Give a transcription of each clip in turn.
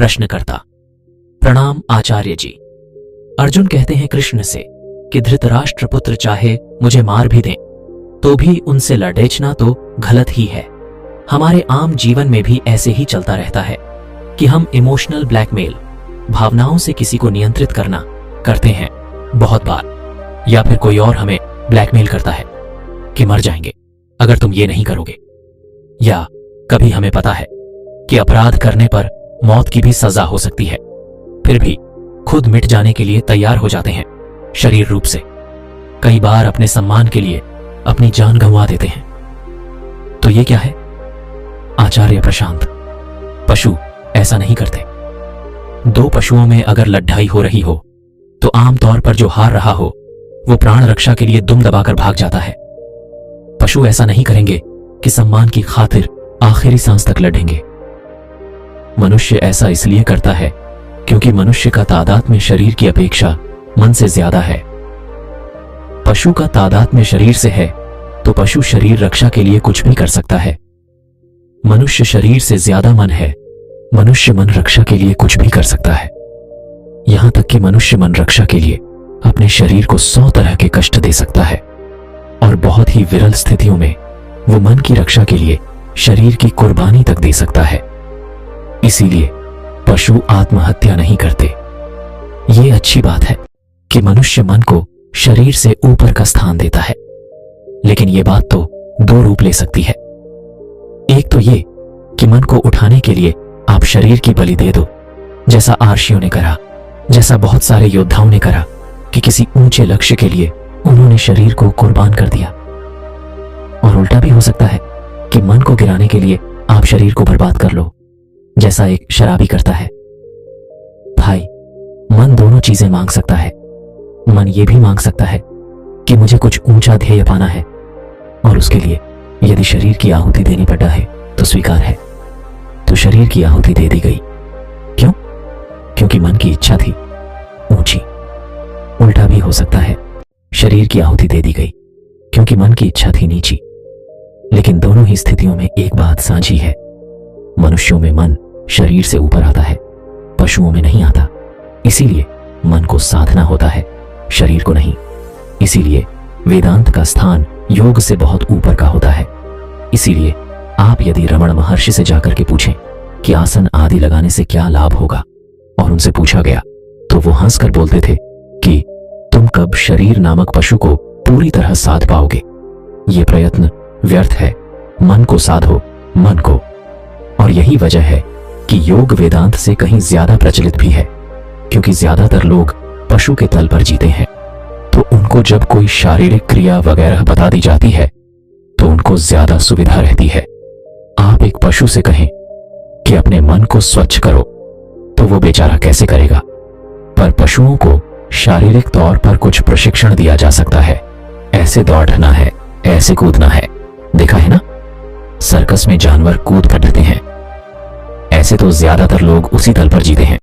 प्रश्नकर्ता। प्रणाम आचार्य जी। अर्जुन कहते हैं कृष्ण से कि धृतराष्ट्र पुत्र चाहे मुझे मार भी दें तो भी उनसे लड़ेचना तो गलत ही है। हमारे आम जीवन में भी ऐसे ही चलता रहता है कि हम इमोशनल ब्लैकमेल, भावनाओं से किसी को नियंत्रित करना करते हैं बहुत बार, या फिर कोई और हमें ब्लैकमेल करता है कि मर जाएंगे अगर तुम ये नहीं करोगे, या कभी हमें पता है कि अपराध करने पर मौत की भी सजा हो सकती है, फिर भी खुद मिट जाने के लिए तैयार हो जाते हैं शरीर रूप से। कई बार अपने सम्मान के लिए अपनी जान गंवा देते हैं। तो ये क्या है? आचार्य प्रशांत, पशु ऐसा नहीं करते। दो पशुओं में अगर लड़ाई हो रही हो तो आमतौर पर जो हार रहा हो वो प्राण रक्षा के लिए दुम दबाकर भाग जाता है। पशु ऐसा नहीं करेंगे कि सम्मान की खातिर आखिरी सांस तक लड़ेंगे। मनुष्य ऐसा इसलिए करता है क्योंकि मनुष्य का तादाद में शरीर की अपेक्षा मन से ज्यादा है। पशु का तादाद में शरीर से है तो पशु शरीर रक्षा के लिए कुछ भी कर सकता है। मनुष्य शरीर से ज्यादा मन है, मनुष्य मन रक्षा के लिए कुछ भी कर सकता है। यहां तक कि मनुष्य मन रक्षा के लिए अपने शरीर को 100 तरह के कष्ट दे सकता है, और बहुत ही विरल स्थितियों में वो मन की रक्षा के लिए शरीर की कुर्बानी तक दे सकता है। इसीलिए पशु आत्महत्या नहीं करते। ये अच्छी बात है कि मनुष्य मन को शरीर से ऊपर का स्थान देता है, लेकिन ये बात तो दो रूप ले सकती है। एक तो ये कि मन को उठाने के लिए आप शरीर की बलि दे दो, जैसा आर्षियों ने करा, जैसा बहुत सारे योद्धाओं ने करा कि किसी ऊंचे लक्ष्य के लिए उन्होंने शरीर को कुर्बान कर दिया। और उल्टा भी हो सकता है कि मन को गिराने के लिए आप शरीर को बर्बाद कर लो, जैसा एक शराबी करता है। भाई, मन दोनों चीजें मांग सकता है। मन ये भी मांग सकता है कि मुझे कुछ ऊंचा ध्येय पाना है, और उसके लिए यदि शरीर की आहुति देनी पड़ा है तो स्वीकार है। तो शरीर की आहुति दे दी गई। क्यों? क्योंकि मन की इच्छा थी ऊंची। उल्टा भी हो सकता है, शरीर की आहुति दे दी गई क्योंकि मन की इच्छा थी नीची। लेकिन दोनों ही स्थितियों में एक बात साझी है, मनुष्यों में मन शरीर से ऊपर आता है, पशुओं में नहीं आता। इसीलिए मन को साधना होता है, शरीर को नहीं। इसीलिए वेदांत का स्थान योग से बहुत ऊपर का होता है। इसीलिए आप यदि रमण महर्षि से जाकर के पूछें कि आसन आदि लगाने से क्या लाभ होगा, और उनसे पूछा गया तो वो हंसकर बोलते थे कि तुम कब शरीर नामक पशु को पूरी तरह साध पाओगे? ये प्रयत्न व्यर्थ है। मन को साधो, मन को। और यही वजह है कि योग वेदांत से कहीं ज्यादा प्रचलित भी है, क्योंकि ज्यादातर लोग पशु के तल पर जीते हैं। तो उनको जब कोई शारीरिक क्रिया वगैरह बता दी जाती है तो उनको ज्यादा सुविधा रहती है। आप एक पशु से कहें कि अपने मन को स्वच्छ करो तो वो बेचारा कैसे करेगा? पर पशुओं को शारीरिक तौर पर कुछ प्रशिक्षण दिया जा सकता है। ऐसे दौड़ना है, ऐसे कूदना है। देखा है ना, सर्कस में जानवर कूद पड़ते हैं। ऐसे तो ज्यादातर लोग उसी तल पर जीते हैं।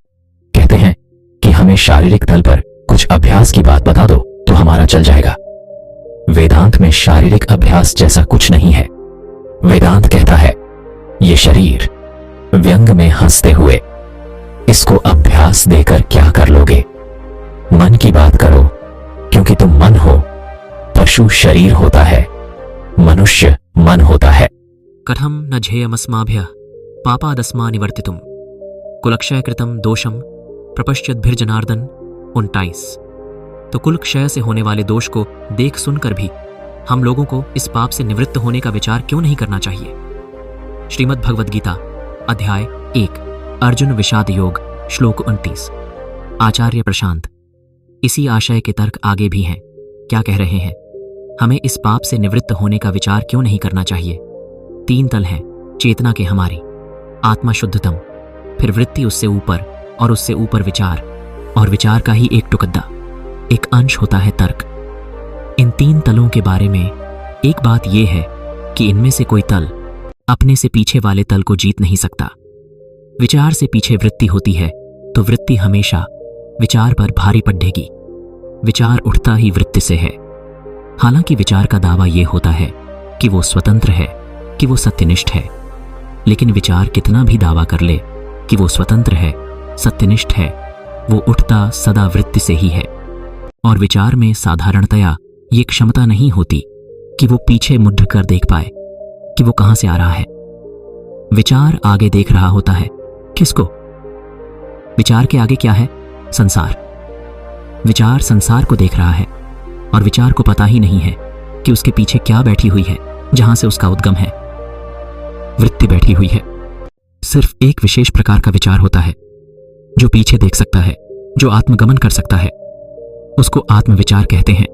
कहते हैं कि हमें शारीरिक तल पर कुछ अभ्यास की बात बता दो तो हमारा चल जाएगा। वेदांत में शारीरिक अभ्यास जैसा कुछ नहीं है। वेदांत कहता है ये शरीर व्यंग में हंसते हुए, इसको अभ्यास देकर क्या कर लोगे? मन की बात करो, क्योंकि तुम मन हो। पशु शरीर होता है, मनुष्य मन होता है। कथम न झेयमस्माभ्यः पापादस्मा निवर्तितुम कुलक्षय कृतम दोषम प्रपश्यद्भिर्जनार्दन 29। तो कुल क्षय से होने वाले दोष को देख सुनकर भी हम लोगों को इस पाप से निवृत्त होने का विचार क्यों नहीं करना चाहिए? श्रीमद् भगवद गीता अध्याय 1 अर्जुन विषाद योग श्लोक 29। आचार्य प्रशांत, इसी आशय के तर्क आगे भी हैं। क्या कह रहे हैं? हमें इस पाप से निवृत्त होने का विचार क्यों नहीं करना चाहिए? 3 तल हैं चेतना के हमारी। आत्मा शुद्धतम, फिर वृत्ति उससे ऊपर, और उससे ऊपर विचार, और विचार का ही एक टुकड़ा, एक अंश होता है तर्क। इन 3 तलों के बारे में एक बात यह है कि इनमें से कोई तल अपने से पीछे वाले तल को जीत नहीं सकता। विचार से पीछे वृत्ति होती है तो वृत्ति हमेशा विचार पर भारी पड़ेगी। विचार उठता ही वृत्ति से है। हालांकि विचार का दावा यह होता है कि वो स्वतंत्र है, कि वो सत्यनिष्ठ है, लेकिन विचार कितना भी दावा कर ले कि वो स्वतंत्र है सत्यनिष्ठ है वो उठता सदा वृत्ति से ही है। और विचार में साधारणतया ये क्षमता नहीं होती कि वो पीछे मुड़ कर देख पाए कि वो कहां से आ रहा है। विचार आगे देख रहा होता है। किसको? विचार के आगे क्या है? संसार। विचार संसार को देख रहा है और विचार को पता ही नहीं है कि उसके पीछे क्या बैठी हुई है जहां से उसका उद्गम है। वृत्ति बैठी हुई है। सिर्फ एक विशेष प्रकार का विचार होता है जो पीछे देख सकता है, जो आत्मगमन कर सकता है। उसको आत्मविचार कहते हैं,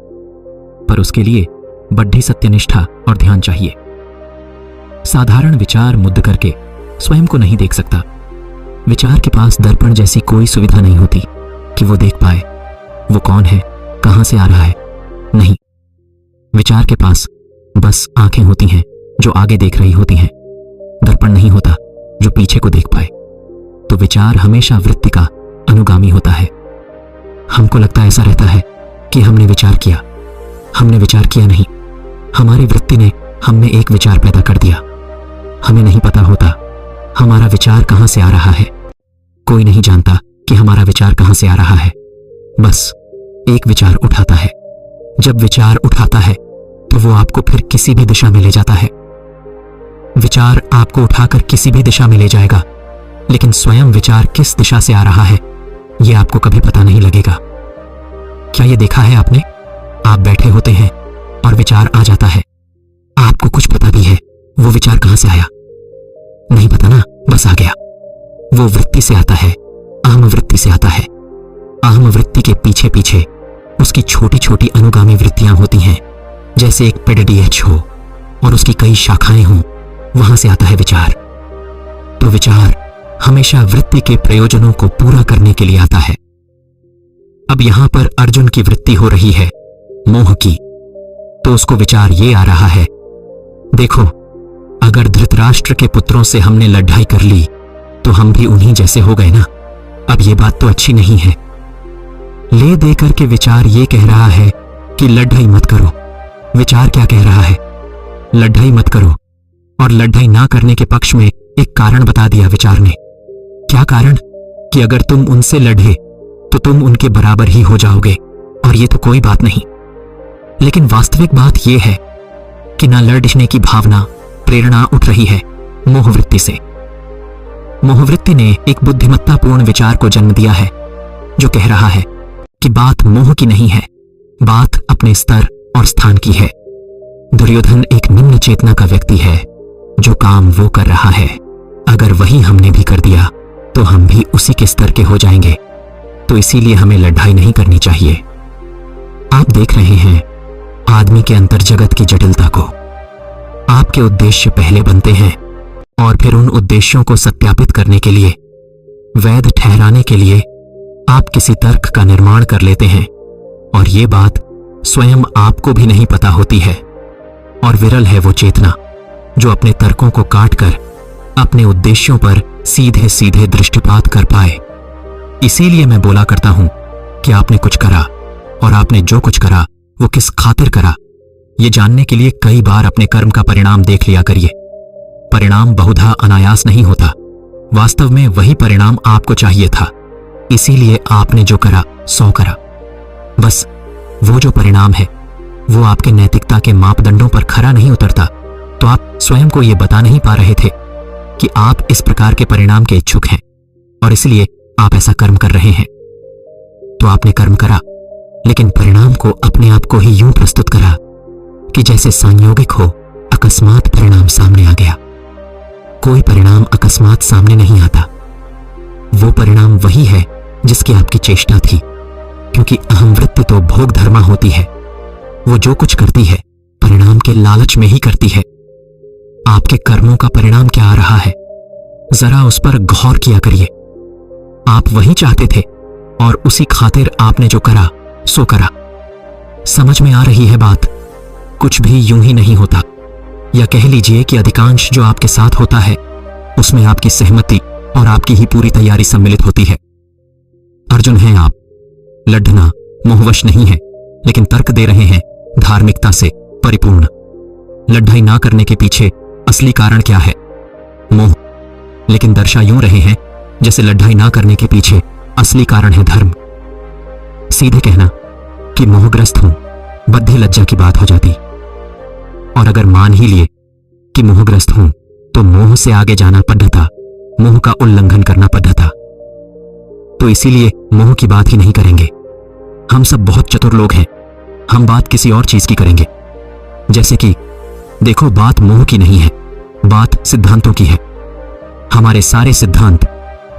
पर उसके लिए बड्ढी सत्यनिष्ठा और ध्यान चाहिए। साधारण विचार मुद्द करके स्वयं को नहीं देख सकता। विचार के पास दर्पण जैसी कोई सुविधा नहीं होती कि वो देख पाए वो कौन है, कहां से आ रहा है। नहीं, विचार के पास बस आंखें होती हैं जो आगे देख रही होती हैं। दर्पण नहीं होता जो पीछे को देख पाए। तो विचार हमेशा वृत्ति का अनुगामी होता है। हमको लगता ऐसा रहता है कि हमने विचार किया। हमने विचार किया नहीं, हमारी वृत्ति ने हम में एक विचार पैदा कर दिया। हमें नहीं पता होता हमारा विचार कहां से आ रहा है। कोई नहीं जानता कि हमारा विचार कहां से आ रहा है। बस एक विचार उठाता है। जब विचार उठाता है तो वो आपको फिर किसी भी दिशा में ले जाता है। विचार आपको उठाकर किसी भी दिशा में ले जाएगा, लेकिन स्वयं विचार किस दिशा से आ रहा है यह आपको कभी पता नहीं लगेगा। क्या यह देखा है आपने? आप बैठे होते हैं और विचार आ जाता है। आपको कुछ पता भी है वो विचार कहां से आया? नहीं पता ना, बस आ गया। वो वृत्ति से आता है, अहम वृत्ति से आता है। अहम वृत्ति के पीछे पीछे उसकी छोटी छोटी अनुगामी वृत्तियां होती हैं, जैसे एक पेड़ डीएच हो और उसकी कई शाखाएं हों। वहां से आता है विचार। तो विचार हमेशा वृत्ति के प्रयोजनों को पूरा करने के लिए आता है। अब यहां पर अर्जुन की वृत्ति हो रही है मोह की, तो उसको विचार ये आ रहा है, देखो अगर धृतराष्ट्र के पुत्रों से हमने लड़ाई कर ली तो हम भी उन्हीं जैसे हो गए ना। अब ये बात तो अच्छी नहीं है। ले दे करके विचार ये कह रहा है कि लड़ाई मत करो। विचार क्या कह रहा है? लड़ाई मत करो। और लड़ाई ना करने के पक्ष में एक कारण बता दिया विचार ने। क्या कारण? कि अगर तुम उनसे लड़े तो तुम उनके बराबर ही हो जाओगे, और ये तो कोई बात नहीं। लेकिन वास्तविक बात यह है कि ना लड़ने की भावना, प्रेरणा उठ रही है मोहवृत्ति से। मोहवृत्ति ने एक बुद्धिमत्तापूर्ण विचार को जन्म दिया है जो कह रहा है कि बात मोह की नहीं है, बात अपने स्तर और स्थान की है। दुर्योधन एक निम्न चेतना का व्यक्ति है। जो काम वो कर रहा है अगर वही हमने भी कर दिया तो हम भी उसी के स्तर के हो जाएंगे। तो इसीलिए हमें लड़ाई नहीं करनी चाहिए। आप देख रहे हैं आदमी के अंतर जगत की जटिलता को। आपके उद्देश्य पहले बनते हैं और फिर उन उद्देश्यों को सत्यापित करने के लिए, वैध ठहराने के लिए आप किसी तर्क का निर्माण कर लेते हैं, और ये बात स्वयं आपको भी नहीं पता होती है। और विरल है वो चेतना जो अपने तर्कों को काटकर अपने उद्देश्यों पर सीधे सीधे दृष्टिपात कर पाए। इसीलिए मैं बोला करता हूं कि आपने कुछ करा, और आपने जो कुछ करा वो किस खातिर करा, ये जानने के लिए कई बार अपने कर्म का परिणाम देख लिया करिए। परिणाम बहुधा अनायास नहीं होता। वास्तव में वही परिणाम आपको चाहिए था, इसीलिए आपने जो करा सो करा। बस वो जो परिणाम है वो आपके नैतिकता के मापदंडों पर खरा नहीं उतरता, तो आप स्वयं को ये बता नहीं पा रहे थे कि आप इस प्रकार के परिणाम के इच्छुक हैं, और इसलिए आप ऐसा कर्म कर रहे हैं। तो आपने कर्म करा, लेकिन परिणाम को अपने आप को ही यूं प्रस्तुत करा कि जैसे संयोगिक हो अकस्मात परिणाम सामने आ गया। कोई परिणाम अकस्मात सामने नहीं आता। वो परिणाम वही है जिसकी आपकी चेष्टा थी, क्योंकि अहम वृत्ति तो भोग धर्मा होती है। वो जो कुछ करती है परिणाम के लालच में ही करती है। आपके कर्मों का परिणाम क्या आ रहा है, जरा उस पर गौर किया करिए। आप वही चाहते थे और उसी खातिर आपने जो करा सो करा। समझ में आ रही है बात? कुछ भी यूं ही नहीं होता, या कह लीजिए कि अधिकांश जो आपके साथ होता है उसमें आपकी सहमति और आपकी ही पूरी तैयारी सम्मिलित होती है। अर्जुन हैं आप, लड़ना मोहवश नहीं है, लेकिन तर्क दे रहे हैं धार्मिकता से परिपूर्ण। लड़ाई ना करने के पीछे असली कारण क्या है? मोह। लेकिन दर्शा यूं रहे हैं जैसे लड़ाई ना करने के पीछे असली कारण है धर्म। सीधे कहना कि मोहग्रस्त हूं बद्धे लज्जा की बात हो जाती, और अगर मान ही लिए कि मोहग्रस्त हूं तो मोह से आगे जाना पद्धता, मोह का उल्लंघन करना पद्धता। तो इसीलिए मोह की बात ही नहीं करेंगे। हम सब बहुत चतुर लोग हैं, हम बात किसी और चीज की करेंगे। जैसे कि देखो, बात मोह की नहीं है, बात सिद्धांतों की है। हमारे सारे सिद्धांत,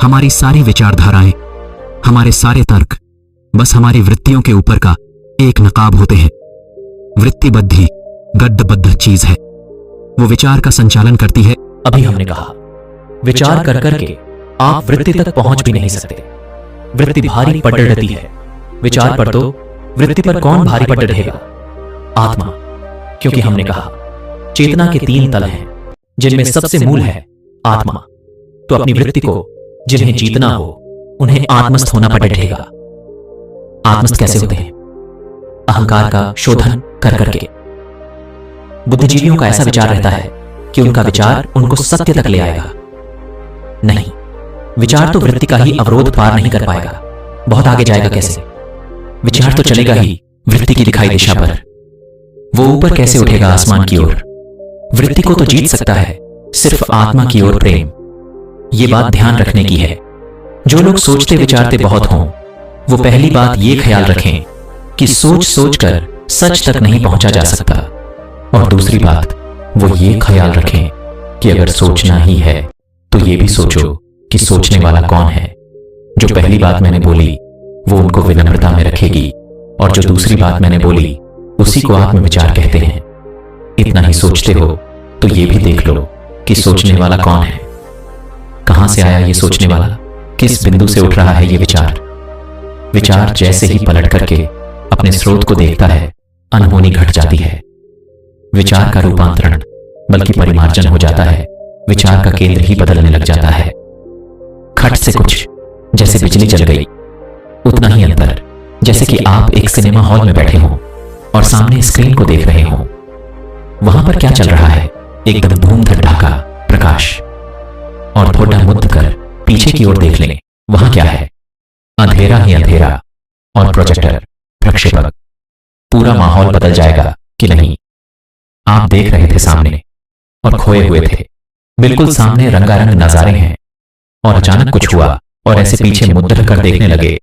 हमारी सारी विचारधाराएं, हमारे सारे तर्क बस हमारी वृत्तियों के ऊपर का एक नकाब होते हैं। वृत्तिबद्ध ही गद्दबद्ध चीज है, वो विचार का संचालन करती है। अभी हमने कहा विचार कर करके आप वृत्ति तक पहुंच भी नहीं सकते। वृत्ति भारी पड़ रहती है, विचार पर तो वृत्ति पर कौन भारी पड़ रहेगा? आत्मा। क्योंकि हमने कहा चेतना के 3 तल हैं, जिनमें सबसे मूल है आत्मा। तो अपनी वृत्ति को जिन्हें जीतना हो उन्हें आत्मस्थ होना पड़ रहेगा। आत्मस्थ कैसे होते हैं? अहंकार का शोधन कर करके। बुद्धिजीवियों का ऐसा विचार रहता है कि उनका विचार उनको सत्य तक ले आएगा। नहीं, विचार तो वृत्ति का ही अवरोध पार नहीं कर पाएगा। बहुत आगे जाएगा कैसे? विचार तो चलेगा ही वृत्ति की दिखाई दिशा पर। वो ऊपर कैसे उठेगा आसमान की ओर? वृत्ति को तो जीत सकता है सिर्फ आत्मा की ओर प्रेम। ये बात ध्यान रखने की है। जो लोग सोचते विचारते बहुत हों, वो पहली बात ये ख्याल रखें कि सोच सोच कर सच तक नहीं पहुंचा जा सकता। और दूसरी बात वो ये ख्याल रखें कि अगर सोचना ही है तो ये भी सोचो कि सोचने वाला कौन है। जो पहली बात मैंने बोली वो उनको विनम्रता में रखेगी, और जो दूसरी बात मैंने बोली उसी को आत्मविचार कहते हैं। इतना ही सोचते हो तो ये भी देख लो कि सोचने वाला कौन है। कहां से आया ये सोचने वाला? किस बिंदु से उठ रहा है ये विचार? विचार जैसे ही पलट करके अपने स्रोत को देखता है, अनहोनी घट जाती है। विचार का रूपांतरण बल्कि परिमार्जन हो जाता है। विचार का केंद्र ही बदलने लग जाता है। खट से कुछ जैसे बिजली जल गई, उतना ही अंतर जैसे कि आप एक सिनेमा हॉल में बैठे हों और सामने स्क्रीन को देख रहे हों। वहां पर क्या चल रहा है? एकदम धूमधड़ ढाका प्रकाश। और थोड़ा मुद्द कर पीछे की ओर देख लें, वहां क्या है? अंधेरा ही अंधेरा और प्रोजेक्टर, प्रक्षेपक। पूरा माहौल बदल जाएगा कि नहीं? आप देख रहे थे सामने और खोए हुए थे। बिल्कुल सामने रंगारंग नजारे हैं, और अचानक कुछ हुआ और ऐसे पीछे मुद्र कर देखने लगे।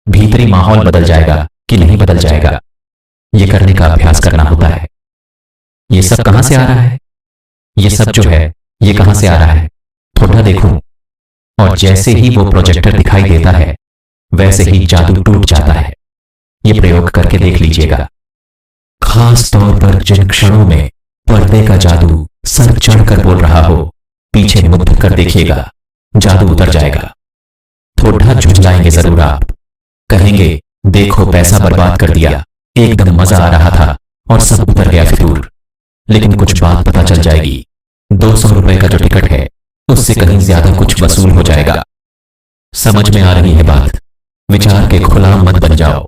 भीतरी माहौल बदल जाएगा कि नहीं बदल जाएगा? ये करने का अभ्यास करना होता है। ये सब कहां से आ रहा है? ये सब जो है ये कहां से आ रहा है? थोड़ा देखूं, और जैसे ही वो प्रोजेक्टर दिखाई देता है वैसे ही जादू टूट जाता है। ये प्रयोग करके देख लीजिएगा। खास तौर पर जिन क्षणों में पर्दे का जादू सर चढ़कर बोल रहा हो, पीछे मुद्र कर देखिएगा, जादू उतर जाएगा। थोड़ा झुंझलाएंगे जरूर आप, कहेंगे देखो पैसा बर्बाद कर दिया, एकदम मजा आ रहा था और सब उतर गया फितूर। लेकिन कुछ बात पता चल जाएगी, 200 रुपए का जो टिकट है उससे कहीं ज्यादा कुछ वसूल हो जाएगा। समझ में आ रही है बात? विचार के गुलाम मत बन जाओ।